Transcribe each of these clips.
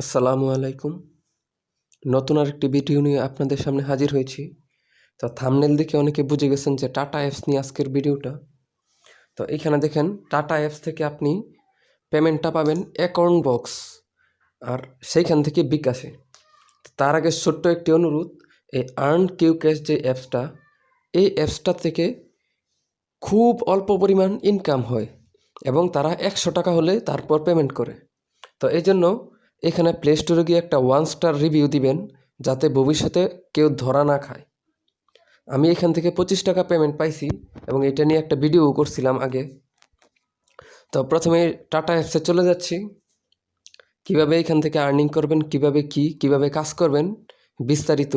আসসালামু আলাইকুম। নতুন আরেকটি ভিডিও নিয়ে আপনাদের সামনে হাজির হয়েছি। তো থাম্বনেল দেখে অনেকে বুঝে গেছেন যে টাটা অ্যাপস নিয়ে আজকের ভিডিওটা। তো এইখানে দেখেন টাটা অ্যাপস থেকে আপনি পেমেন্টটা পাবেন অ্যাকাউন্ট বক্স আর সেইখান থেকে বিকাশে। তার আগে ছোট্ট একটি অনুরোধ, এই আর্ন কিউ ক্যাশ যে অ্যাপসটা, এই অ্যাপসটা থেকে খুব অল্প পরিমাণ ইনকাম হয় এবং তারা 100 টাকা হলে তারপর পেমেন্ট করে। তো এই জন্য এখানে প্লে স্টোরে গিয়ে একটা 1 স্টার রিভিউ দিবেন, যাতে ভবিষ্যতে কেউ ধরা না খায়। আমি এখান থেকে 25 টাকা পেমেন্ট পাইছি এবং এটা নিয়ে একটা ভিডিও করছিলাম আগে। তো প্রথমে টাটা অ্যাপসে চলে যাচ্ছি। কিভাবে এখান থেকে আর্নিং করবেন, কিভাবে কাজ করবেন বিস্তারিত।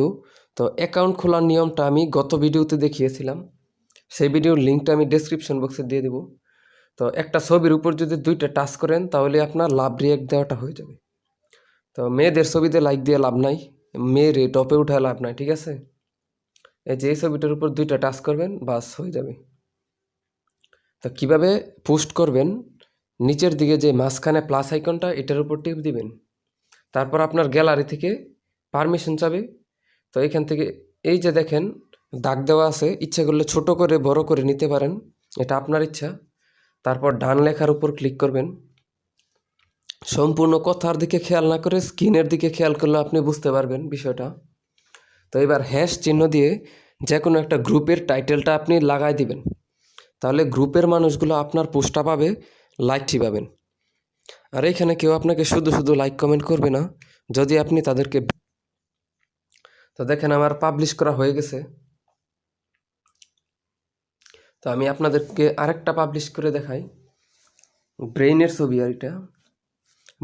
তো অ্যাকাউন্ট খোলার নিয়মটা আমি গত ভিডিওতে দেখিয়েছিলাম, সেই ভিডিওর লিঙ্কটা আমি ডেসক্রিপশন বক্সে দিয়ে দেবো। তো একটা ছবির উপর যদি 2টা টাচ করেন তাহলে আপনার লাভ রিয়াক্ট দেওয়াটা হয়ে যাবে। তো মেয়েদের ছবিতে লাইক দিয়ে লাভ নাই, মেয়েরে টপে উঠায় লাভ নাই, ঠিক আছে? এই যে এই ছবিটার উপর 2টা টাচ করবেন, বাস হয়ে যাবে। তো কিভাবে পোস্ট করবেন, নিচের দিকে যে মাঝখানে প্লাস আইকনটা, এটার উপর টিপ দিবেন। তারপর আপনার গ্যালারি থেকে পারমিশন চাবে। তো এখান থেকে এই যে দেখেন দাগ দেওয়া আছে, ইচ্ছা করলে ছোট করে বড় করে নিতে পারেন, এটা আপনার ইচ্ছা। তারপর ডান লেখার উপর ক্লিক করবেন। সম্পূর্ণ কথার দিকে খেয়াল না করে স্ক্রিনের দিকে খেয়াল করলে আপনি বুঝতে পারবেন বিষয়টা। তো এবার হ্যাশ চিহ্ন দিয়ে যে কোনো একটা গ্রুপের টাইটেলটা আপনি লাগাই দিবেন, তাহলে গ্রুপের মানুষগুলো আপনার পোস্টটা পাবে, লাইকটি পাবেন। আর এখানে কেউ আপনাকে শুধু শুধু লাইক কমেন্ট করবে না যদি আপনি তাদেরকে। তো দেখেন আমার পাবলিশ করা হয়ে গেছে। তো আমি আপনাদেরকে আরেকটা পাবলিশ করে দেখাই। ব্রেইনের ছবি, আর এটা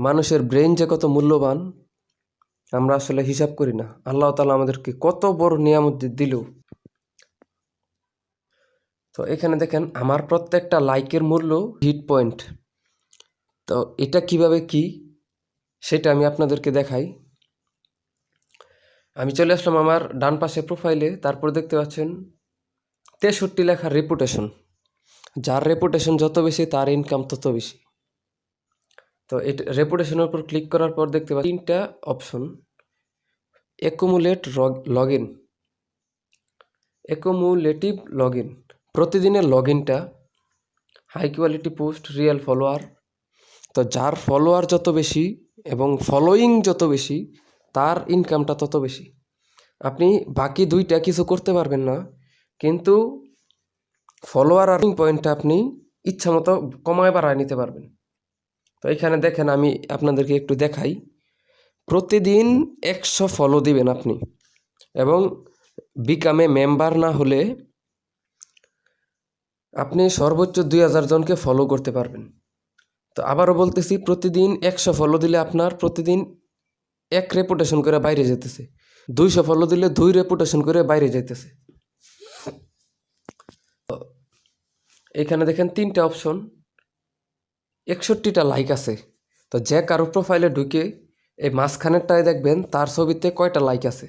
মানুষের ব্রেইন যে কত মূল্যবান আমরা আসলে হিসাব করি না। আল্লাহ তাআলা আমাদেরকে কত বড় নিয়ামত দিল। তো এখানে দেখেন আমার প্রত্যেকটা লাইকের মূল্য হিট পয়েন্ট। তো এটা কিভাবে কি সেটা আমি আপনাদেরকে দেখাই। আমি চলে আসলাম আমার ডান পাশে প্রোফাইলে। তারপর দেখতে পাচ্ছেন 63 লেখার রেপুটেশন। যার রেপুটেশন যত বেশি তার ইনকাম তত বেশি। তো এটা রেপুটেশনের উপর ক্লিক করার পর দেখতে পাচ্ছি 3টা অপশন। অ্যাকুমুলেটিভ লগ ইন, প্রতিদিনের লগ ইনটা, high quality post, real follower. তো যার ফলোয়ার যত বেশি এবং ফলোয়িং যত বেশি তার ইনকামটা তত বেশি। আপনি বাকি 2টা কিছু করতে পারবেন না, কিন্তু ফলোয়ার আর পয়েন্টটা আপনি ইচ্ছা মতো কমায় বাড়ায় নিতে পারবেন। তো এখানে দেখেন আমি আপনাদেরকে একটু দেখাই। প্রতিদিন 100 ফলো দিবেন আপনি, এবং বিকামে মেম্বার না হলে আপনি সর্বোচ্চ 2000 জনকে ফলো করতে পারবেন। তো আবারও বলতেছি, প্রতিদিন 100 ফলো দিলে আপনার প্রতিদিন 1 রেপুটেশন করে বাইরে যেতেছে, 200 ফলো দিলে 2 রেপুটেশন করে বাইরে যেতেছে। এখানে দেখেন 3টা অপশন, 61টা লাইক আছে। তো যে কারো প্রোফাইলে ঢুকে এই মাঝখানেরটায় দেখবেন তার ছবিতে কয়টা লাইক আছে।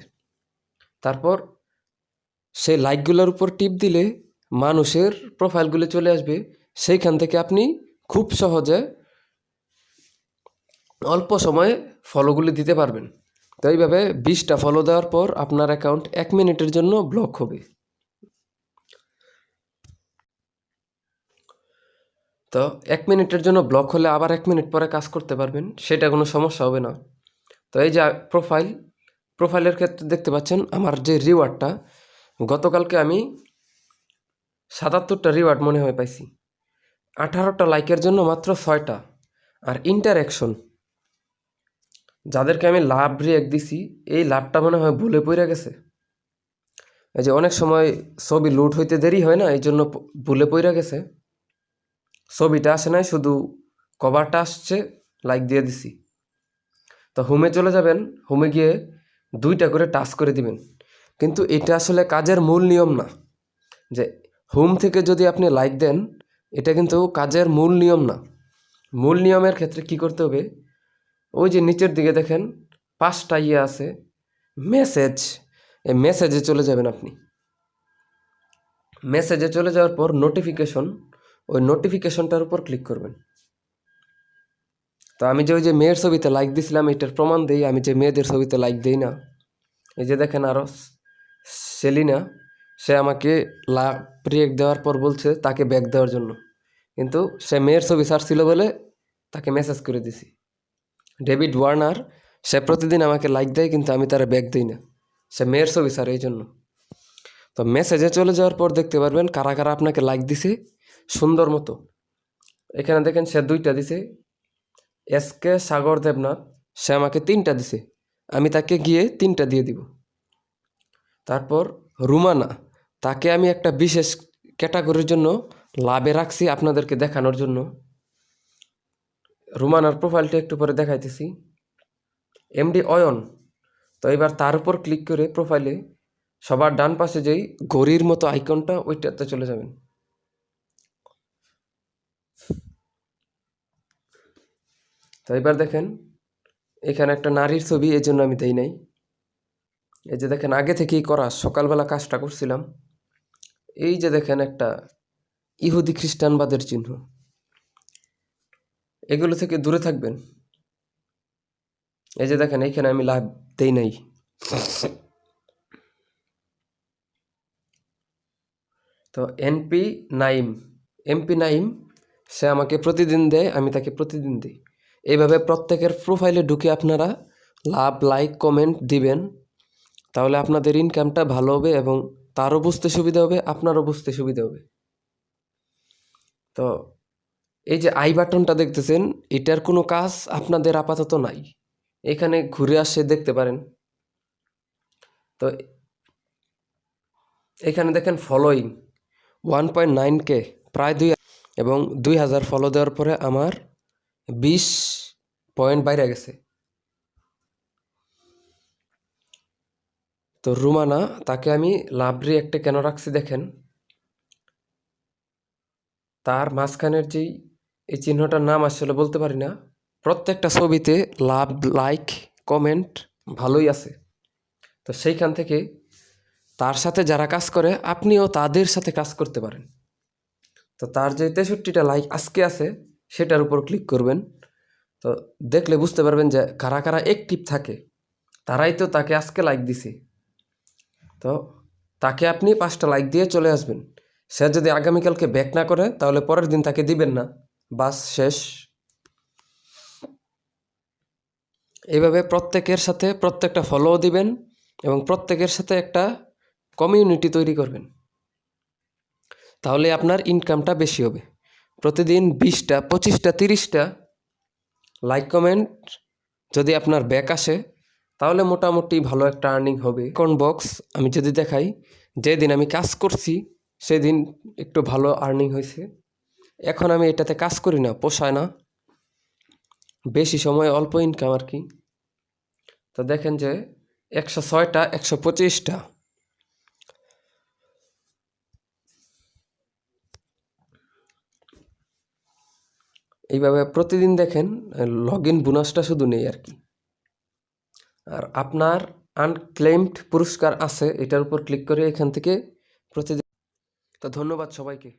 তারপর সেই লাইকগুলোর উপর টিপ দিলে মানুষের প্রোফাইলগুলো চলে আসবে। সেইখান থেকে আপনি খুব সহজে অল্প সময়ে ফলোগুলি দিতে পারবেন। তো এইভাবে 20টা ফলো দেওয়ার পর আপনার অ্যাকাউন্ট 1 মিনিটের জন্য ব্লক হবে। তো 1 মিনিটের জন্য ব্লক হলে আবার 1 মিনিট পরে কাজ করতে পারবেন, সেটা কোনো সমস্যা হবে না। তো এই যে প্রোফাইলের ক্ষেত্রে দেখতে পাচ্ছেন আমার যে রিওয়ার্ডটা, গতকালকে আমি 77টা রিওয়ার্ড মনে হয় পাইছি। 18টা লাইকের জন্য মাত্র 6টা। আর ইন্টারঅ্যাকশন, যাদেরকে আমি লাভ রিয়াক্ট দিছি, এই লাভটা মনে হয় ভুলে পড়ে গেছে। এই যে অনেক সময় ছবি লুট হইতে দেরি হয় না, এই জন্য ভুলে পড়ে গেছে, ছবিটা আসে নাই, শুধু কভারটা আসছে, লাইক দিয়ে দিছি। তো হোমে চলে যাবেন, হোমে গিয়ে 2টা করে টাচ করে দিবেন। কিন্তু এটা আসলে কাজের মূল নিয়ম না, যে হোম থেকে যদি আপনি লাইক দেন, এটা কিন্তু কাজের মূল নিয়ম না। মূল নিয়মের ক্ষেত্রে কি করতে হবে, ওই যে নিচের দিকে দেখেন 5টা আছে মেসেজ, এই মেসেজে চলে যাবেন আপনি। মেসেজে চলে যাওয়ার পর নোটিফিকেশন, ওই নোটিফিকেশনটার উপর ক্লিক করবেন। তো আমি যে ওই যে মেয়ের ছবিতে লাইক দিছিলাম এটার প্রমাণ দিই, আমি যে মেয়েদের ছবিতে লাইক দিই না। এই যে দেখেন আরও সেলিনা, সে আমাকে রিয়েক্ট দেওয়ার পর বলছে তাকে ব্যাক দেওয়ার জন্য, কিন্তু সে মেয়ের ছবি ছাড়ছিল বলে তাকে মেসেজ করে দিছি। ডেভিড ওয়ার্নার, সে প্রতিদিন আমাকে লাইক দেয় কিন্তু আমি তারা ব্যাক দিই না, সে মেয়ের ছবি ছাড়ে এই জন্য। তো মেসেজে চলে যাওয়ার পর দেখতে পারবেন কারা কারা আপনাকে লাইক দিছে সুন্দর মতো। এখানে দেখেন সে 2টা দিছে। এসকে সাগর দেবনাথ, সে আমাকে 3টা দিছে, আমি তাকে গিয়ে 3টা দিয়ে দিব। তারপর রুমানা, তাকে আমি একটা বিশেষ ক্যাটাগরির জন্য লাভে রাখছি আপনাদেরকে দেখানোর জন্য। রুমানার প্রোফাইলটা একটু পরে দেখাইতেছি। এমডি অয়ন, তো এবার তার উপর ক্লিক করে প্রোফাইলে সবার ডান পাশে যেই ঘড়ির মতো আইকনটা ওইটাতে চলে যাবেন। তো এবার দেখেন এখানে একটা নারীর ছবি, এই জন্য আমি দেই নাই। এই যে দেখেন আগে থেকেই করা, সকালবেলা কাজটা করছিলাম। এই যে দেখেন একটা ইহুদি খ্রিস্টানবাদের চিহ্ন, এগুলো থেকে দূরে থাকবেন। এই যে দেখেন এইখানে আমি লাভ দেই নাই। তো এমপি নাইম, সে আমাকে প্রতিদিন দেয়, আমি তাকে প্রতিদিন দিই। এইভাবে প্রত্যেকের প্রোফাইলে ঢুকে আপনারা লাভ, লাইক, কমেন্ট দিবেন, তাহলে আপনাদের ইনকামটা ভালো হবে এবং তারও বুঝতে সুবিধা হবে, আপনারও বুঝতে সুবিধা হবে। তো এই যে আই বাটনটা দেখতেছেন, এটার কোনো কাজ আপনাদের আপাতত নাই, এখানে ঘুরে আসে দেখতে পারেন। তো এখানে দেখেন ফলোয়িং 1.9K, প্রায় 2, এবং 2000 ফলো দেওয়ার পরে আমার 20 পয়েন্ট বাইরে গেছে। তো রুমানা, তাকে আমি লাভরি একটা কেন রাখছি দেখেন, তার মাঝখানের যেই এই চিহ্নটার নাম আসলে বলতে পারি না, প্রত্যেকটা ছবিতে লাভ, লাইক, কমেন্ট ভালোই আছে। তো সেইখান থেকে তার সাথে যারা কাজ করে আপনিও তাদের সাথে কাজ করতে পারেন। তো তার যে 63টা লাইক আজকে আছে সেটার উপর ক্লিক করবেন। তো দেখলে বুঝতে পারবেন যে কারা কারা অ্যাক্টিভ থাকে, তারাই তো তাকে আজকে লাইক দিছে। তো তাকে আপনি 5টা লাইক দিয়ে চলে আসবেন। সে যদি আগামীকালকে ব্যাক না করে তাহলে পরের দিন তাকে দিবেন না, বাস শেষ। এইভাবে প্রত্যেকের সাথে প্রত্যেকটা ফলো দিবেন এবং প্রত্যেকের সাথে একটা কমিউনিটি তৈরি করবেন, তাহলে আপনার ইনকামটা বেশি হবে। প্রতিদিন 20টা, 25টা, 30টা লাইক, কমেন্ট যদি আপনার ব্যাক আসে তাহলে মোটামুটি ভালো একটা আর্নিং হবে। অ্যাকাউন্ট বক্স আমি যদি দেখাই, যেদিন আমি কাজ করছি সেদিন একটু ভালো আর্নিং হয়েছে। এখন আমি এটাতে কাজ করি না, পোষায় না, বেশি সময় অল্প ইনকাম আর কি। তো দেখেন যে 106টা, 125টা। এইভাবে প্রতিদিন দেখেন লগ ইন বোনাসটা শুধু নেই আর কি। আর আপনার আনক্লেমড পুরস্কার আছে, এটার উপর ক্লিক করে এখান থেকে প্রতিদিন। তো ধন্যবাদ সবাইকে।